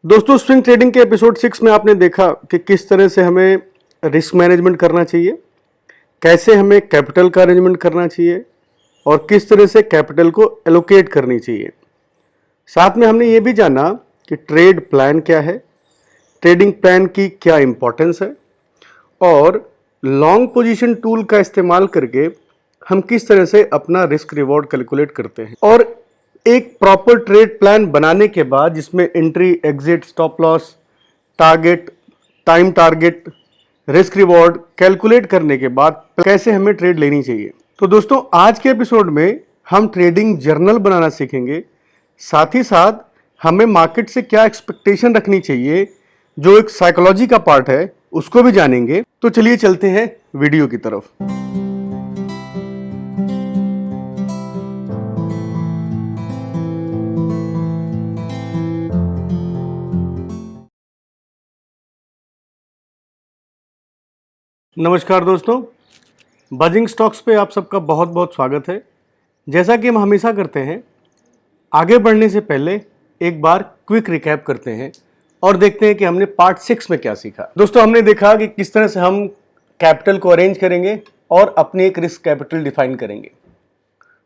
दोस्तों, swing trading के episode 6 में आपने देखा कि किस तरह से हमें रिस्क मैनेजमेंट करना चाहिए, कैसे हमें कैपिटल का अरेंजमेंट करना चाहिए और किस तरह से कैपिटल को एलोकेट करनी चाहिए। साथ में हमने ये भी जाना कि ट्रेड प्लान क्या है, ट्रेडिंग प्लान की क्या इंपॉर्टेंस है और लॉन्ग पोजीशन टूल का इस्तेमाल करके हम किस तरह से अपना रिस्क रिवॉर्ड कैलकुलेट करते हैं। और एक प्रॉपर ट्रेड प्लान बनाने के बाद जिसमें entry, exit, stop loss, target, time target, risk reward calculate करने के बाद कैसे हमें ट्रेड लेनी चाहिए। तो दोस्तों, आज के एपिसोड में हम ट्रेडिंग जर्नल बनाना सीखेंगे। साथ ही साथ हमें मार्केट से क्या एक्सपेक्टेशन रखनी चाहिए, जो एक साइकोलॉजी का पार्ट है, उसको भी जानेंगे। तो चलिए चलते हैं वीडियो की तरफ। नमस्कार दोस्तों, बजिंग स्टॉक्स पे आप सबका बहुत बहुत स्वागत है। जैसा कि हम हमेशा करते हैं, आगे बढ़ने से पहले एक बार क्विक रिकैप करते हैं और देखते हैं कि हमने पार्ट 6 में क्या सीखा। दोस्तों, हमने देखा कि किस तरह से हम कैपिटल को अरेंज करेंगे और अपनी एक रिस्क कैपिटल डिफाइन करेंगे।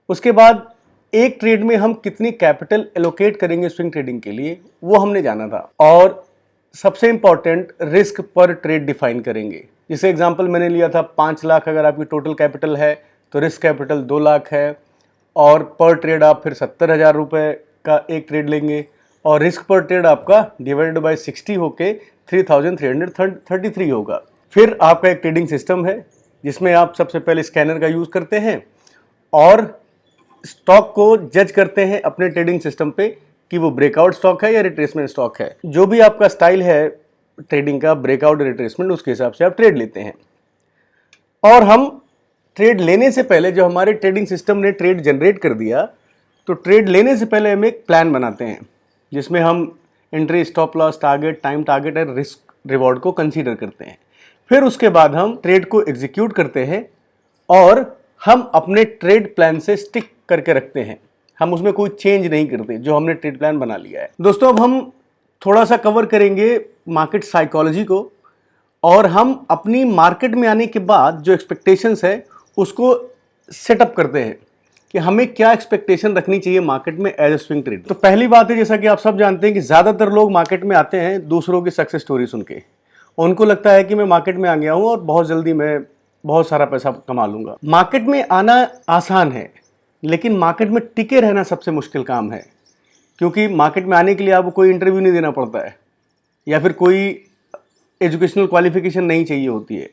उसके बाद एक ट्रेड में हम कितनी कैपिटल एलोकेट करेंगे स्विंग ट्रेडिंग के लिए, वो हमने जाना था। और सबसे इंपॉर्टेंट, रिस्क पर ट्रेड डिफाइन करेंगे। जैसे एग्जांपल मैंने लिया था 5 लाख अगर आपकी टोटल कैपिटल है तो रिस्क कैपिटल 2 लाख है और पर ट्रेड आप फिर 70,000 रुपये का एक ट्रेड लेंगे और रिस्क पर ट्रेड आपका डिवाइडेड बाय 60 होके 3,333 होगा। फिर आपका एक ट्रेडिंग सिस्टम है जिसमें आप सबसे पहले स्कैनर का यूज़ करते हैं और स्टॉक को जज करते हैं अपने ट्रेडिंग सिस्टम पे कि वो ब्रेकआउट स्टॉक है या रिट्रेसमेंट स्टॉक है। जो भी आपका स्टाइल है ट्रेडिंग का, ब्रेकआउट रिट्रेसमेंट, उसके हिसाब से आप ट्रेड लेते हैं। और हम ट्रेड लेने से पहले, जो हमारे ट्रेडिंग सिस्टम ने ट्रेड जनरेट कर दिया, तो ट्रेड लेने से पहले हम एक प्लान बनाते हैं जिसमें हम entry, stop loss, target, time target और रिस्क रिवॉर्ड को कंसीडर करते हैं। फिर उसके बाद हम ट्रेड को एग्जीक्यूट करते हैं और हम अपने ट्रेड प्लान से स्टिक करके रखते हैं। हम उसमें कोई चेंज नहीं करते जो हमने ट्रेड प्लान बना लिया है। दोस्तों, अब हम थोड़ा सा कवर करेंगे मार्केट साइकोलॉजी को और हम अपनी मार्केट में आने के बाद जो एक्सपेक्टेशंस है उसको सेटअप करते हैं कि हमें क्या एक्सपेक्टेशन रखनी चाहिए मार्केट में एज ए स्विंग ट्रेड। तो पहली बात है, जैसा कि आप सब जानते हैं कि ज़्यादातर लोग मार्केट में आते हैं दूसरों की सक्सेस स्टोरी सुन के। उनको लगता है कि मैं मार्केट में आ गया हूँ और बहुत जल्दी मैं बहुत सारा पैसा कमा लूँगा। मार्केट में आना आसान है, लेकिन मार्केट में टिके रहना सबसे मुश्किल काम है, क्योंकि मार्केट में आने के लिए आपको कोई इंटरव्यू नहीं देना पड़ता है या फिर कोई एजुकेशनल क्वालिफिकेशन नहीं चाहिए होती है।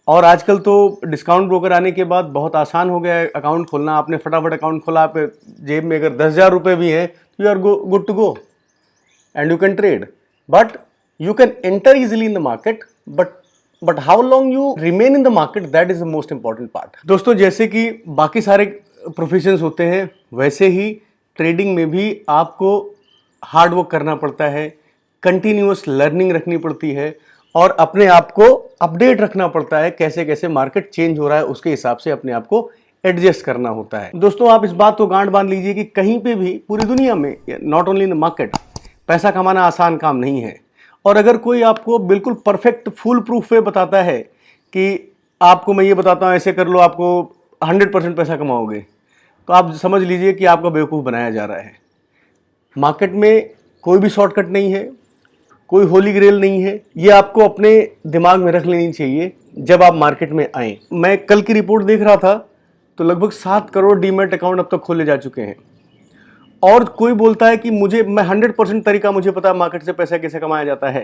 और आजकल तो डिस्काउंट ब्रोकर आने के बाद बहुत आसान हो गया है अकाउंट खोलना। आपने फटाफट अकाउंट खोला, आप जेब में अगर 10,000 रुपये भी हैं तो you are good to go and you can trade, but you can enter easily in the market, but how long you remain in the market, that is the most important part. दोस्तों, जैसे कि बाकी सारे professions होते हैं, वैसे ही trading में भी आपको हार्ड वर्क करना पड़ता है, कंटिन्यूअस लर्निंग रखनी पड़ती है और अपने आप को अपडेट रखना पड़ता है। कैसे कैसे मार्केट चेंज हो रहा है उसके हिसाब से अपने आप को एडजस्ट करना होता है। दोस्तों, आप इस बात को गांठ बांध लीजिए कि कहीं पे भी पूरी दुनिया में, not only in the market, पैसा कमाना आसान काम नहीं है। और अगर कोई आपको बिल्कुल परफेक्ट फुल प्रूफ वे बताता है कि आपको मैं ये बताता हूँ ऐसे कर लो आपको 100% पैसा कमाओगे, तो आप समझ लीजिए कि आपका बेवकूफ़ बनाया जा रहा है। मार्केट में कोई भी शॉर्टकट नहीं है, कोई होली ग्रेल नहीं है। ये आपको अपने दिमाग में रख लेनी चाहिए जब आप मार्केट में आएँ। मैं कल की रिपोर्ट देख रहा था तो लगभग 7 करोड़ डीमैट अकाउंट अब तक खोले जा चुके हैं। और कोई बोलता है कि मैं 100% तरीका मुझे पता है मार्केट से पैसा कैसे कमाया जाता है,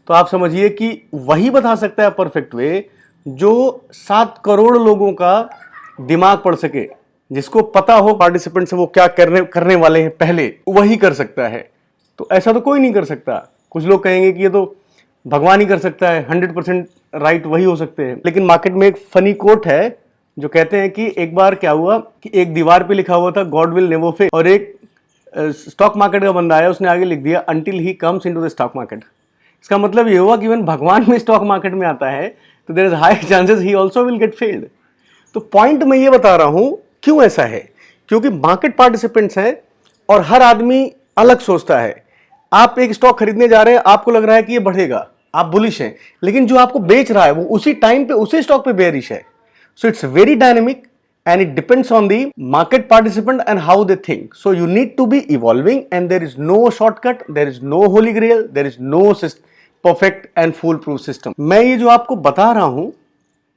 तो आप समझिए कि वही बता सकता है परफेक्ट वे जो 7 करोड़ लोगों का दिमाग पढ़ सके। जिसको पता हो पार्टिसिपेंट से वो क्या करने वाले हैं पहले, वही कर सकता है। तो ऐसा तो कोई नहीं कर सकता। कुछ लोग कहेंगे कि ये तो भगवान ही कर सकता है, 100% राइट वही हो सकते हैं। लेकिन मार्केट में एक फनी कोट है जो कहते हैं कि एक बार क्या हुआ कि एक दीवार पे लिखा हुआ था गॉड विल नेवर फेल, और एक स्टॉक मार्केट का बंदा आया, उसने आगे लिख दिया until he comes into the stock market. इसका मतलब ये हुआ कि इवन भगवान में स्टॉक मार्केट में आता है तो there is high chances he also will get failed. तो पॉइंट मैं ये बता रहा हूं क्यों ऐसा है, क्योंकि मार्केट पार्टिसिपेंट्स हैं और हर आदमी अलग सोचता है। आप एक स्टॉक खरीदने जा रहे हैं, आपको लग रहा है कि ये बढ़ेगा, आप बुलिश हैं, लेकिन जो आपको बेच रहा है वो उसी टाइम पे उसी स्टॉक पे बेयरिश है। So it's very dynamic and it depends on the market participant and how they think. So you need to be evolving, and there is no shortcut, there is no holy grail, there is no perfect and foolproof system. मैं ये जो आपको बता रहा हूं,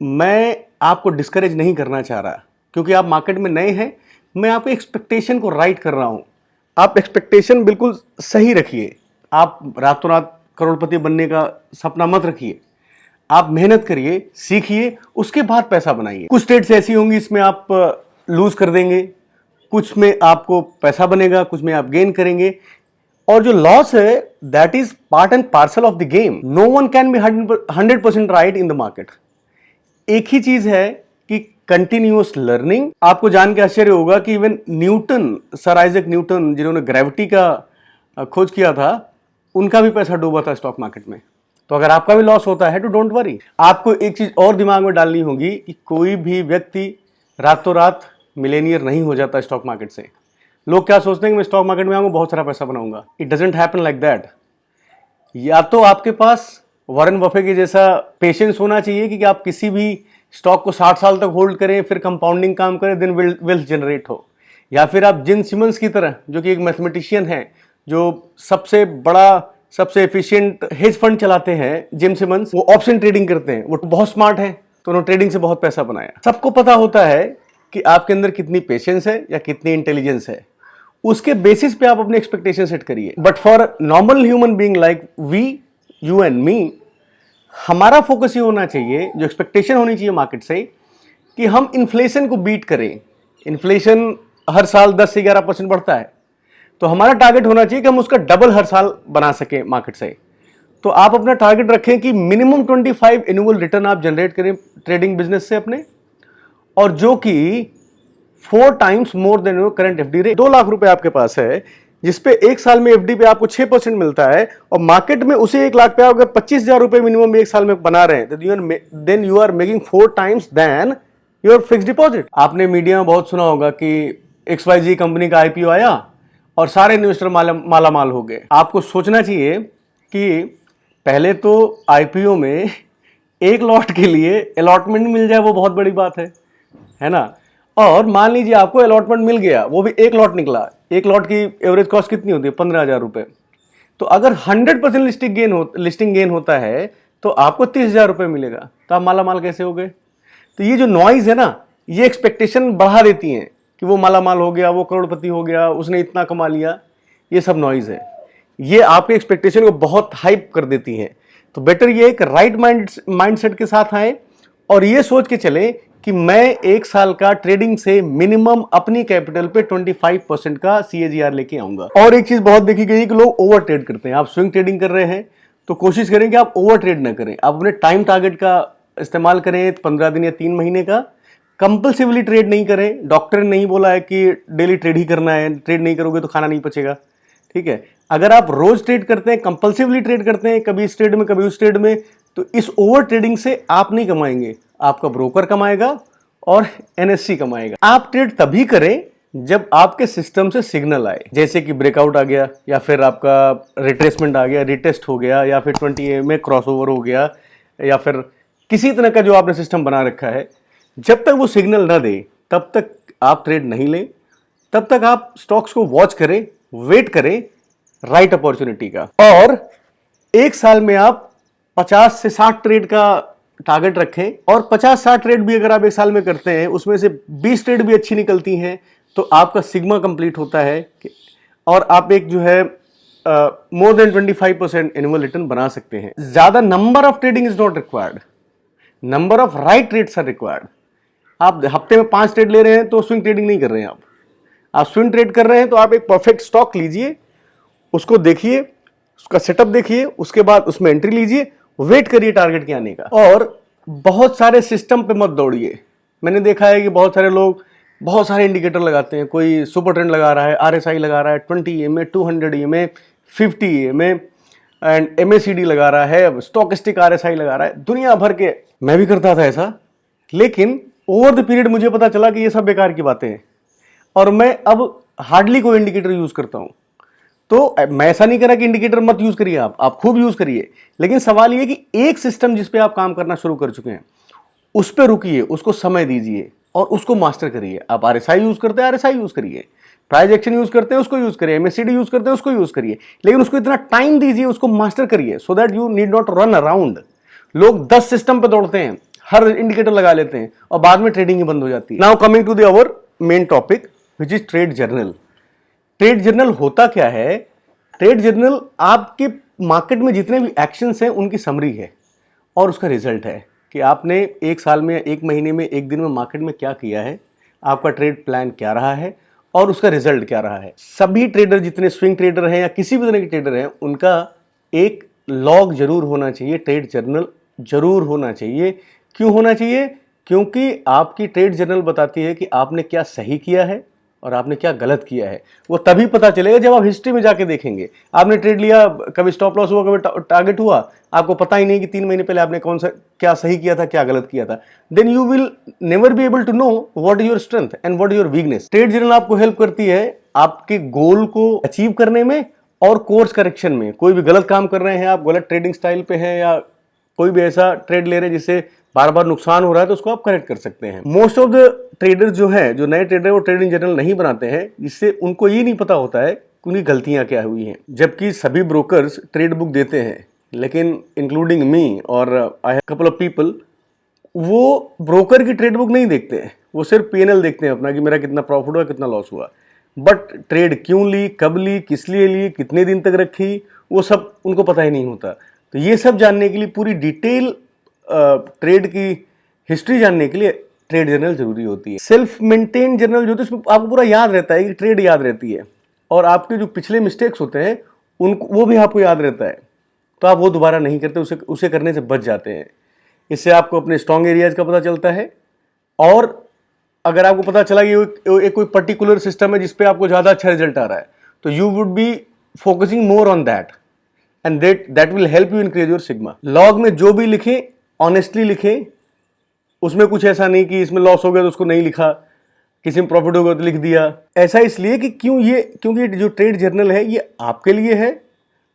मैं आपको discourage नहीं करना चाह रहा, क्योंकि आप मार्केट में नए हैं। मैं आपके एक्सपेक्टेशन को राइट कर रहा हूं। आप एक्सपेक्टेशन बिल्कुल सही रखिए। आप रातों रात करोड़पति बनने का सपना मत रखिए। आप मेहनत करिए, सीखिए, उसके बाद पैसा बनाइए। कुछ ट्रेड्स ऐसी होंगी इसमें आप लूज कर देंगे, कुछ में आपको पैसा बनेगा, कुछ में आप गेन करेंगे, और जो लॉस है that is part and parcel of the game. No one can be 100% right in the market. एक ही चीज है कि कंटिन्यूअस लर्निंग। आपको जान के आश्चर्य होगा कि even Newton, sir Isaac Newton, जिन्होंने ग्रेविटी का खोज किया था, उनका भी पैसा डूबा था स्टॉक मार्केट में। तो अगर आपका भी लॉस होता है तो डोंट वरी। आपको एक चीज और दिमाग में डालनी होगी कि कोई भी व्यक्ति रातों रात मिलेनियर नहीं हो जाता स्टॉक मार्केट से। लोग क्या सोचते हैं कि मैं स्टॉक मार्केट में आऊंगा, बहुत सारा पैसा बनाऊंगा। It doesn't happen like that. या तो आपके पास वॉरेन बफे के जैसा पेशेंस होना चाहिए कि आप किसी भी स्टॉक को 60 साल तक होल्ड करें, फिर कंपाउंडिंग काम करें, देन वेल्थ जनरेट हो। या फिर आप जिन सिमंस की तरह, जो कि एक मैथमेटिशियन है, जो सबसे बड़ा सबसे एफिशिएंट हेज फंड चलाते हैं, जिम सिमंस, वो ऑप्शन ट्रेडिंग करते हैं। वो बहुत स्मार्ट हैं, तो उन्होंने ट्रेडिंग से बहुत पैसा बनाया। सबको पता होता है कि आपके अंदर कितनी पेशेंस है या कितनी इंटेलिजेंस है। उसके बेसिस पे आप अपनी एक्सपेक्टेशन सेट करिए। But for normal human being like we, you and me, हमारा फोकस ये होना चाहिए, जो एक्सपेक्टेशन होनी चाहिए मार्केट से, कि हम इन्फ्लेशन को बीट करें। इन्फ्लेशन हर साल 10 से 11% बढ़ता है, तो हमारा टारगेट होना चाहिए कि हम उसका डबल हर साल बना सकें मार्केट से। तो आप अपना टारगेट रखें कि मिनिमम 25 एनुअल रिटर्न आप जनरेट करें ट्रेडिंग बिजनेस से अपने, और जो कि 4 times more than your current FD rate. 2 lakh रुपए आपके पास है, जिसपे एक साल में एफडी पे आपको 6% मिलता है, और मार्केट में उसे 1 लाख पे आप अगर 25,000 रुपए मिनिमम एक साल में बना रहे हैं, then you are making 4 times then your fix deposit. आपने मीडिया में बहुत सुना होगा कि XYZ कंपनी का IPO आया और सारे इन्वेस्टर माला माल हो गए। आपको सोचना चाहिए कि पहले तो IPO में एक लॉट के लिए अलॉटमेंट मिल जाए, वो बहुत बड़ी बात है ना। और मान लीजिए आपको अलॉटमेंट मिल गया, वो भी एक लॉट निकला। एक लॉट की एवरेज कॉस्ट कितनी होती है? 15,000 रुपए। तो अगर 100% लिस्टिंग गेन होता है तो आपको 30,000 रुपए मिलेगा। तो आप माला माल कैसे हो गए? तो ये जो नॉइज है ना, ये एक्सपेक्टेशन बढ़ा देती हैं कि वो माला माल हो गया, वो करोड़पति हो गया, उसने इतना कमा लिया। ये सब नॉइज है, ये आपके एक्सपेक्टेशन को बहुत हाइप कर देती हैं। तो बेटर ये एक राइट माइंडसेट के साथ आए और ये सोच के चले कि मैं एक साल का ट्रेडिंग से मिनिमम अपनी कैपिटल पे 25% का CAGR लेके आऊंगा। और एक चीज बहुत देखी गई कि लोग ओवर ट्रेड करते हैं। आप स्विंग ट्रेडिंग कर रहे हैं तो कोशिश करें कि आप ओवर ट्रेड ना करें। आप अपने टाइम टारगेट का इस्तेमाल करें, 15 दिन या 3 महीने का। कंपल्सिवली ट्रेड नहीं करें। डॉक्टर ने नहीं बोला है कि डेली ट्रेड ही करना है, ट्रेड नहीं करोगे तो खाना नहीं पचेगा, ठीक है। अगर आप रोज ट्रेड करते हैं, कंपल्सिवली ट्रेड करते हैं, कभी इस ट्रेड में कभी उस ट्रेड में, तो इस ओवर ट्रेडिंग से आप नहीं कमाएंगे, आपका ब्रोकर कमाएगा और NSE कमाएगा। आप ट्रेड तभी करें जब आपके सिस्टम से सिग्नल आए, जैसे कि ब्रेकआउट आ गया, या फिर आपका रिट्रेसमेंट आ गया, रिटेस्ट हो गया, या फिर 20 EMA क्रॉसओवर हो गया, या फिर किसी तरह का जो आपने सिस्टम बना रखा है। जब तक वो सिग्नल ना दे तब तक आप ट्रेड नहीं लें। तब तक आप स्टॉक्स को वॉच करें, वेट करें राइट अपॉर्चुनिटी का। और एक साल में आप 50 से 60 ट्रेड का टारगेट रखें, और 50-60 ट्रेड भी अगर आप एक साल में करते हैं, उसमें से 20 ट्रेड भी अच्छी निकलती हैं, तो आपका सिग्मा कंप्लीट होता है और आप एक जो है मोर देन 25% एनुअल रिटर्न बना सकते हैं। ज्यादा number of trading is not required, number of right trades are required. आप हफ्ते में 5 ट्रेड ले रहे हैं तो स्विंग ट्रेडिंग नहीं कर रहे हैं। आप स्विंग ट्रेड कर रहे हैं तो आप एक परफेक्ट स्टॉक लीजिए, उसको देखिए, उसका सेटअप देखिए, उसके बाद उसमें एंट्री लीजिए, वेट करिए टारगेट के आने का। और बहुत सारे सिस्टम पे मत दौड़िए। मैंने देखा है कि बहुत सारे लोग बहुत सारे इंडिकेटर लगाते हैं। कोई सुपर ट्रेंड लगा रहा है, RSI लगा रहा है, 20 EMA, 200 EMA, 50 EMA and MACD लगा रहा है, स्टॉकेस्टिक RSI लगा रहा है, दुनिया भर के। मैं भी करता था ऐसा, लेकिन ओवर द पीरियड मुझे पता चला कि ये सब बेकार की बातें हैं और मैं अब हार्डली कोई इंडिकेटर यूज करता हूं। तो मैं ऐसा नहीं करा कि इंडिकेटर मत यूज करिए, आप खूब यूज करिए, लेकिन सवाल ये कि एक सिस्टम जिस पे आप काम करना शुरू कर चुके हैं उस पे रुकिए, उसको समय दीजिए और उसको मास्टर करिए। आप आरएसआई यूज करते हैं, आरएसआई यूज करिए, प्राइस एक्शन यूज करते हैं, उसको यूज करिए, एमएससीडी यूज करते हैं, उसको यूज करिए, लेकिन उसको इतना टाइम दीजिए, उसको मास्टर करिए, so that you need not run around. लोग 10 सिस्टम पे दौड़ते हैं, हर इंडिकेटर लगा लेते हैं और बाद में ट्रेडिंग ही बंद हो जाती है। Now coming to the our main topic which is trade journal. Trade journal होता क्या है? ट्रेड जर्नल आपके मार्केट में जितने भी एक्शंस हैं उनकी समरी है और उसका रिजल्ट है कि आपने एक साल में, एक महीने में, एक दिन में मार्केट में क्या किया है, आपका ट्रेड प्लान क्या रहा है और उसका रिजल्ट क्या रहा है। सभी ट्रेडर, जितने स्विंग ट्रेडर हैं या किसी भी तरह के ट्रेडर हैं, उनका एक लॉग जरूर होना चाहिए, ट्रेड जर्नल जरूर होना चाहिए। क्यों होना चाहिए? क्योंकि आपकी ट्रेड जर्नल बताती है कि आपने क्या सही किया है और आपने क्या गलत किया है। वो तभी पता चलेगा जब आप हिस्ट्री में जाके देखेंगे। आपने ट्रेड लिया, कभी स्टॉप लॉस हुआ, कभी टारगेट हुआ, आपको पता ही नहीं कि 3 महीने पहले आपने कौन सा क्या सही किया था, क्या गलत किया था। Then you will never be able to know what is your strength and what is your weakness. Trade journal आपको हेल्प करती है आपके गोल को अचीव करने में और कोर्स करेक्शन में। कोई भी गलत काम कर रहे हैं, आप गलत ट्रेडिंग स्टाइल पे हैं या कोई भी ऐसा ट्रेड ले रहे हैं जिससे बार बार नुकसान हो रहा है, तो उसको आप करेक्ट कर सकते हैं। मोस्ट ऑफ द ट्रेडर जो है, जो नए ट्रेडर, वो ट्रेडिंग जर्नल नहीं बनाते हैं, जिससे उनको ये नहीं पता होता है कि उनकी गलतियां क्या हुई हैं। जबकि सभी ब्रोकर्स ट्रेड बुक देते हैं, लेकिन इंक्लूडिंग मी और I have couple of people, वो ब्रोकर की ट्रेड बुक नहीं देखते हैं, वो सिर्फ पीएनएल देखते हैं अपना कि मेरा कितना प्रॉफिट हुआ, कितना लॉस हुआ। बट ट्रेड क्यों ली, कब ली, किस लिए ली, कितने दिन तक रखी, वो सब उनको पता ही नहीं होता। तो ये सब जानने के लिए, पूरी डिटेल ट्रेड की हिस्ट्री जानने के लिए ट्रेड जर्नल जरूरी होती है। सेल्फ मेंटेन जर्नल जो होती है उसमें आपको पूरा याद रहता है कि ट्रेड याद रहती है और आपके जो पिछले मिस्टेक्स होते हैं उनको, वो भी आपको याद रहता है, तो आप वो दोबारा नहीं करते, उसे करने से बच जाते हैं। इससे आपको अपने स्ट्रॉन्ग एरियाज का पता चलता है और अगर आपको पता चला कि एक कोई पर्टिकुलर सिस्टम है जिसपे आपको ज़्यादा अच्छा रिजल्ट आ रहा है, तो you would be focusing more on that and that will help you increase your sigma. Log में जो भी लिखें ऑनेस्टली लिखें, उसमें कुछ ऐसा नहीं कि इसमें लॉस हो गया तो उसको नहीं लिखा, किसी में प्रॉफिट हो गया तो लिख दिया। ऐसा इसलिए कि क्योंकि जो ट्रेड जर्नल है ये आपके लिए है,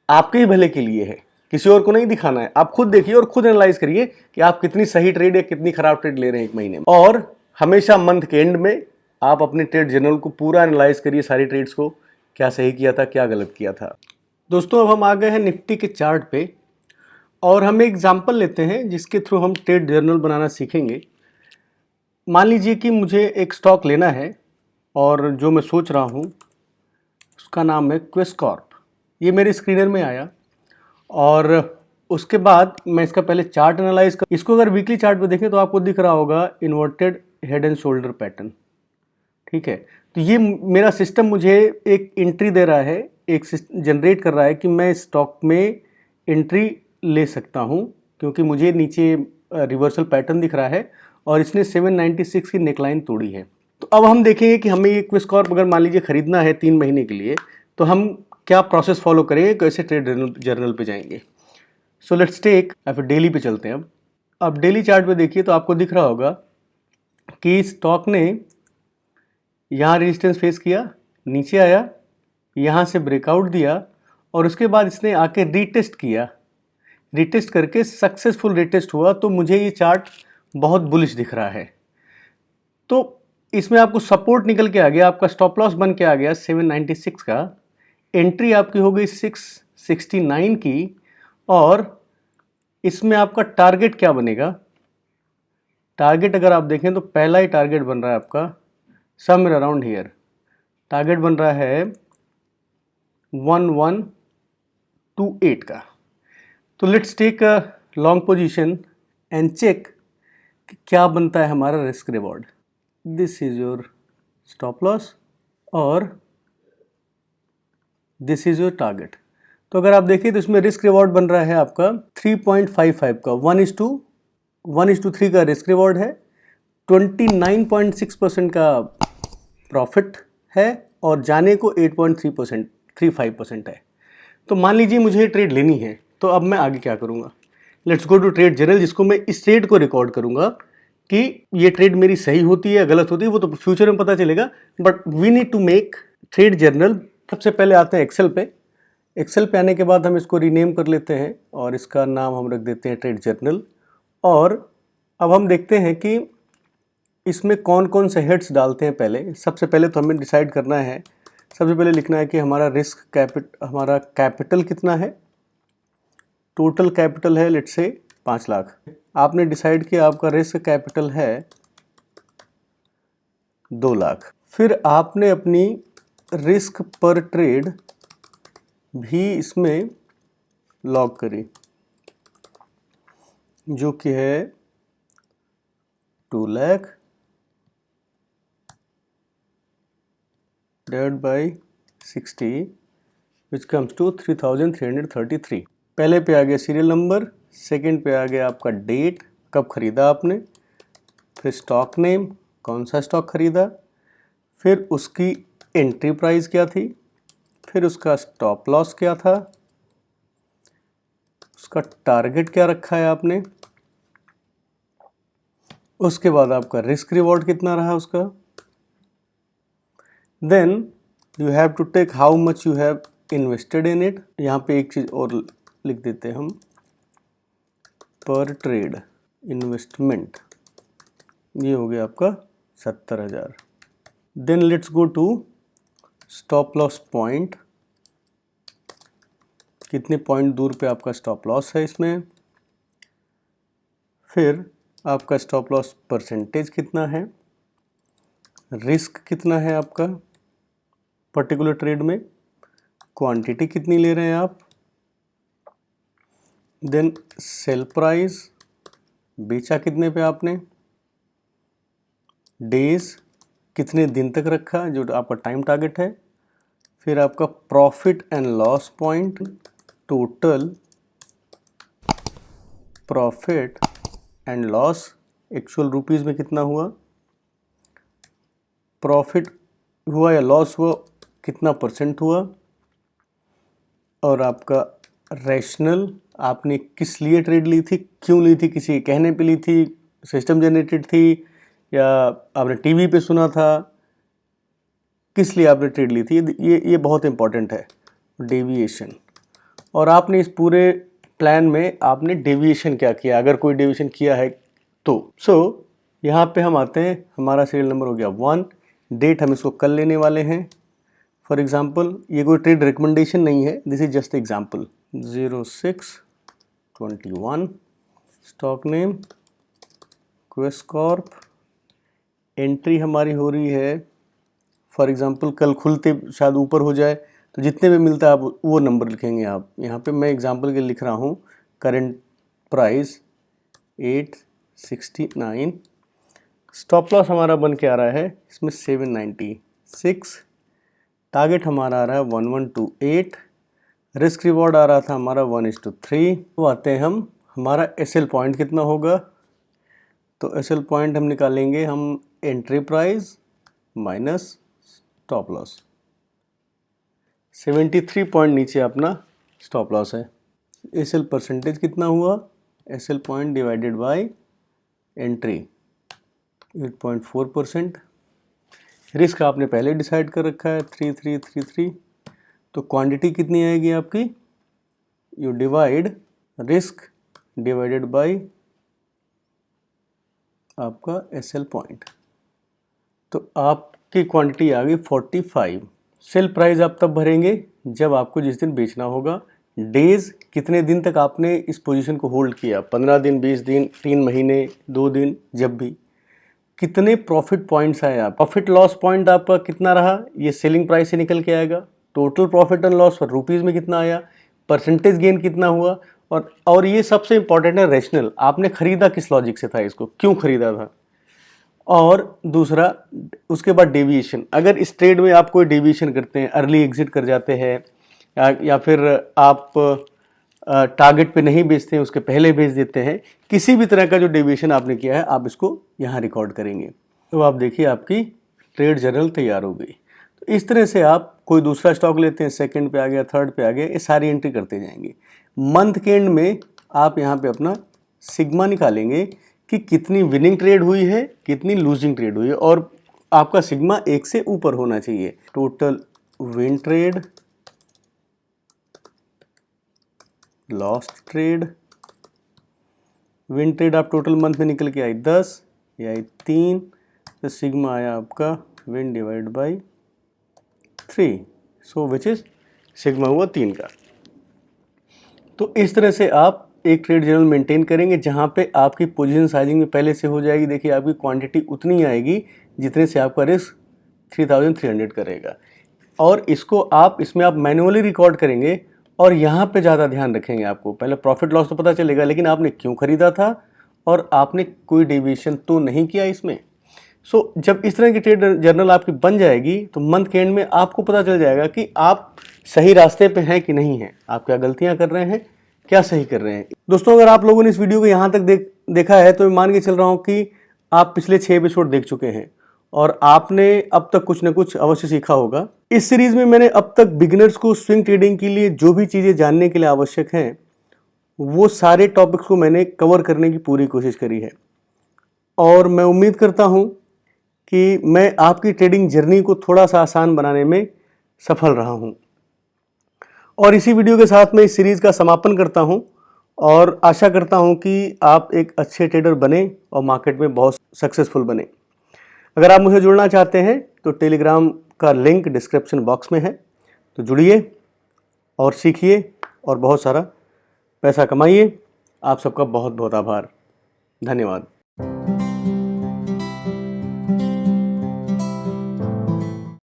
आपके ही भले के लिए है, किसी और को नहीं दिखाना है। आप खुद देखिए और खुद एनालाइज करिए कि आप कितनी सही ट्रेड या कितनी खराब ट्रेड ले रहे हैं एक महीने में। और हमेशा मंथ के एंड में आप अपने ट्रेड जर्नल को पूरा एनालाइज करिए, सारी ट्रेड्स को, क्या सही किया था, क्या गलत किया था। दोस्तों, अब हम आ गए हैं निफ्टी के चार्ट पे और हम एक एग्जाम्पल लेते हैं जिसके थ्रू हम ट्रेड जर्नल बनाना सीखेंगे। मान लीजिए कि मुझे एक स्टॉक लेना है और जो मैं सोच रहा हूँ उसका नाम है क्विस कॉर्प। ये मेरे स्क्रीनर में आया और उसके बाद मैं इसका पहले चार्ट एनालाइज कर, इसको अगर वीकली चार्ट पे देखें तो आपको दिख रहा होगा inverted head and shoulder pattern. ठीक है, तो ये मेरा सिस्टम मुझे एक एंट्री दे रहा है, एक जनरेट कर रहा है कि मैं स्टॉक में एंट्री ले सकता हूं, क्योंकि मुझे नीचे रिवर्सल पैटर्न दिख रहा है और इसने 796 की नेकलाइन तोड़ी है। तो अब हम देखेंगे कि हमें ये क्विस कॉर्प अगर मान लीजिए खरीदना है 3 महीने के लिए, तो हम क्या प्रोसेस फॉलो करेंगे, कैसे ट्रेड जर्नल पे जाएंगे। सो लेट्स टेक, फिर डेली पे चलते हैं। अब डेली चार्ट पे देखिए तो आपको दिख रहा होगा कि स्टॉक ने यहाँ रेजिस्टेंस फेस किया, नीचे आया, यहाँ से ब्रेकआउट दिया और उसके बाद इसने आके रीटेस्ट किया, रीटेस्ट करके सक्सेसफुल रीटेस्ट हुआ। तो मुझे ये चार्ट बहुत बुलिश दिख रहा है। तो इसमें आपको सपोर्ट निकल के आ गया, आपका स्टॉप लॉस बन के आ गया 796 का, एंट्री आपकी हो गई 669 की और इसमें आपका टारगेट क्या बनेगा। टारगेट अगर आप देखें तो पहला ही टारगेट बन रहा है आपका समवेयर अराउंड हियर, टारगेट बन रहा है 1128 का। तो let's take a long position and check क्या बनता है हमारा risk reward. This is your stop loss और दिस इज योर टारगेट। तो अगर आप देखिए तो इसमें रिस्क रिवॉर्ड बन रहा है आपका 3.55 का, 1:3 का रिस्क रिवॉर्ड है, 29.6% का प्रॉफिट है और जाने को 8.35% है। तो मान लीजिए मुझे ट्रेड लेनी है, तो अब मैं आगे क्या करूँगा। Let's go to trade journal, जिसको मैं इस ट्रेड को रिकॉर्ड करूँगा कि ये ट्रेड मेरी सही होती है, गलत होती है, वो तो फ्यूचर में पता चलेगा। But we need to make trade journal. सबसे पहले आते हैं एक्सेल पे एक्सेल पे आने के बाद हम इसको रीनेम कर लेते हैं और इसका नाम हम रख देते हैं ट्रेड जर्नल। और अब हम देखते हैं कि इसमें कौन कौन से हेड्स डालते हैं। पहले सबसे पहले तो हमें डिसाइड करना है, सबसे पहले लिखना है कि हमारा हमारा कैपिटल कितना है। टोटल कैपिटल है लेट्स से 5 लाख। आपने डिसाइड किया आपका रिस्क कैपिटल है 2 लाख। फिर आपने अपनी रिस्क पर ट्रेड भी इसमें लॉग करी जो कि है 2 lakh divide by 60 which comes to 3333। पहले पे आ गया सीरियल नंबर, सेकंड पे आ गया आपका डेट, कब खरीदा आपने, फिर स्टॉक नेम, कौन सा स्टॉक खरीदा, फिर उसकी एंट्री प्राइस क्या थी, फिर उसका स्टॉप लॉस क्या था, उसका टारगेट क्या रखा है आपने, उसके बाद आपका रिस्क रिवॉर्ड कितना रहा उसका। Then you have to take how much you have invested in it. यहाँ पे एक चीज़ और लिख देते हैं हम, पर ट्रेड इन्वेस्टमेंट, ये हो गया आपका 70,000। Then let's go to stop loss point, कितने पॉइंट दूर पे आपका स्टॉप लॉस है इसमें, फिर आपका स्टॉप लॉस परसेंटेज कितना है, रिस्क कितना है आपका पर्टिकुलर ट्रेड में, क्वांटिटी कितनी ले रहे हैं आप, देन सेल प्राइस, बेचा कितने पे आपने, डेज कितने दिन तक रखा जो आपका टाइम टारगेट है, फिर आपका profit and loss point, total profit and loss actual rupees में कितना हुआ, प्रॉफिट हुआ या लॉस हुआ कितना परसेंट हुआ, और आपका रैशनल, आपने किस लिए ट्रेड ली थी, क्यों ली थी, किसी के कहने पे ली थी, सिस्टम जनरेटेड थी या आपने टीवी पे सुना था, किस लिए आपने ट्रेड ली थी, ये बहुत इंपॉर्टेंट है। डेविएशन, और आपने इस पूरे प्लान में आपने डेविएशन क्या किया, अगर कोई डेविएशन किया है तो। सो यहाँ पे हम आते हैं, हमारा सीरियल नंबर हो गया 1, डेट हम इसको कल लेने वाले हैं। फॉर एग्जांपल ये कोई ट्रेड रिकमेंडेशन नहीं है, this is just example. 06/21, stock name Quess Corp, entry हमारी हो रही है फॉर एग्जांपल कल खुलते शायद ऊपर हो जाए तो जितने में मिलता है आप वो नंबर लिखेंगे। आप यहाँ पे मैं एग्जांपल के लिख रहा हूँ करंट प्राइस 869, स्टॉप लॉस हमारा बन के आ रहा है इसमें 796, टारगेट हमारा आ रहा है 1128, रिस्क रिवॉर्ड आ रहा था हमारा 1:3। तो आते हैं हम, हमारा एसएल पॉइंट कितना होगा, तो एसएल पॉइंट हम निकालेंगे हम entry price minus stop loss, 73 point नीचे अपना स्टॉप लॉस है। एसएल परसेंटेज कितना हुआ, SL point divided by entry 8.4%। Risk आपने पहले डिसाइड कर रखा है 3333, तो क्वांटिटी कितनी आएगी आपकी, you divide risk divided by आपका एसएल पॉइंट, तो आपकी क्वांटिटी आ गई 45। सेल प्राइस आप तब भरेंगे जब आपको जिस दिन बेचना होगा। डेज कितने दिन तक आपने इस पोजीशन को होल्ड किया, 15 दिन, 20 दिन, 3 महीने, 2 दिन, जब भी। कितने प्रॉफिट पॉइंट्स आए आप, प्रॉफिट लॉस पॉइंट आपका कितना रहा, ये सेलिंग प्राइस से निकल के आएगा। Total profit and loss rupees में कितना आया, परसेंटेज गेन कितना हुआ, और ये सबसे इंपॉर्टेंट है रैशनल, आपने खरीदा किस लॉजिक से था, इसको क्यों खरीदा था। और दूसरा उसके बाद डेविएशन, अगर इस ट्रेड में आप कोई डेविएशन करते हैं, अर्ली एग्जिट कर जाते हैं या फिर आप टारगेट पे नहीं बेचते हैं, उसके पहले बेच देते हैं, किसी भी तरह का जो डेविएशन आपने किया है आप इसको यहाँ रिकॉर्ड करेंगे। तो आप देखिए आपकी ट्रेड जर्नल तैयार हो गई। तो इस तरह से आप कोई दूसरा स्टॉक लेते हैं, सेकंड पे आ गया, थर्ड पे आ गया, ये सारी एंट्री करते जाएंगे। मंथ के एंड में आप यहाँ पे अपना सिग्मा निकालेंगे कि कितनी विनिंग ट्रेड हुई है, कितनी लूजिंग ट्रेड हुई है, और आपका सिग्मा 1 से ऊपर होना चाहिए। Total win trade lost trade, win trade आप टोटल मंथ में निकल के आई 10, ये आई 3, तो सिग्मा आया आपका win divide by 3, so which is sigma हुआ 3 का। तो इस तरह से आप एक ट्रेड जर्नल मेंटेन करेंगे जहां पे आपकी पोजीशन साइजिंग में पहले से हो जाएगी। देखिए आपकी क्वांटिटी उतनी आएगी जितने से आपका रिस्क 3300 करेगा, और इसमें आप मैन्युअली रिकॉर्ड करेंगे और यहाँ पे ज़्यादा ध्यान रखेंगे। आपको पहले प्रॉफिट लॉस तो पता चलेगा, लेकिन आपने क्यों खरीदा था और आपने कोई डेविएशन तो नहीं किया इसमें। सो जब इस तरह की ट्रेड जर्नल आपकी बन जाएगी तो मंथ के एंड में आपको पता चल जाएगा कि आप सही रास्ते पे हैं कि नहीं हैं, आप क्या गलतियां कर रहे हैं, क्या सही कर रहे हैं। दोस्तों, अगर आप लोगों ने इस वीडियो को यहाँ तक देखा है तो मैं मान के चल रहा हूँ कि आप पिछले 6 एपिसोड देख चुके हैं और आपने अब तक कुछ न कुछ अवश्य सीखा होगा। इस सीरीज में मैंने अब तक बिगिनर्स को स्विंग ट्रेडिंग के लिए जो भी चीज़ें जानने के लिए आवश्यक हैं वो सारे टॉपिक्स को मैंने कवर करने की पूरी कोशिश करी है, और मैं उम्मीद करता हूँ कि मैं आपकी ट्रेडिंग जर्नी को थोड़ा सा आसान बनाने में सफल रहा हूँ। और इसी वीडियो के साथ मैं इस सीरीज़ का समापन करता हूँ और आशा करता हूँ कि आप एक अच्छे ट्रेडर बने और मार्केट में बहुत सक्सेसफुल बने। अगर आप मुझे जुड़ना चाहते हैं तो टेलीग्राम का लिंक डिस्क्रिप्शन बॉक्स में है, तो जुड़िए और सीखिए और बहुत सारा पैसा कमाइए। आप सबका बहुत बहुत आभार, धन्यवाद।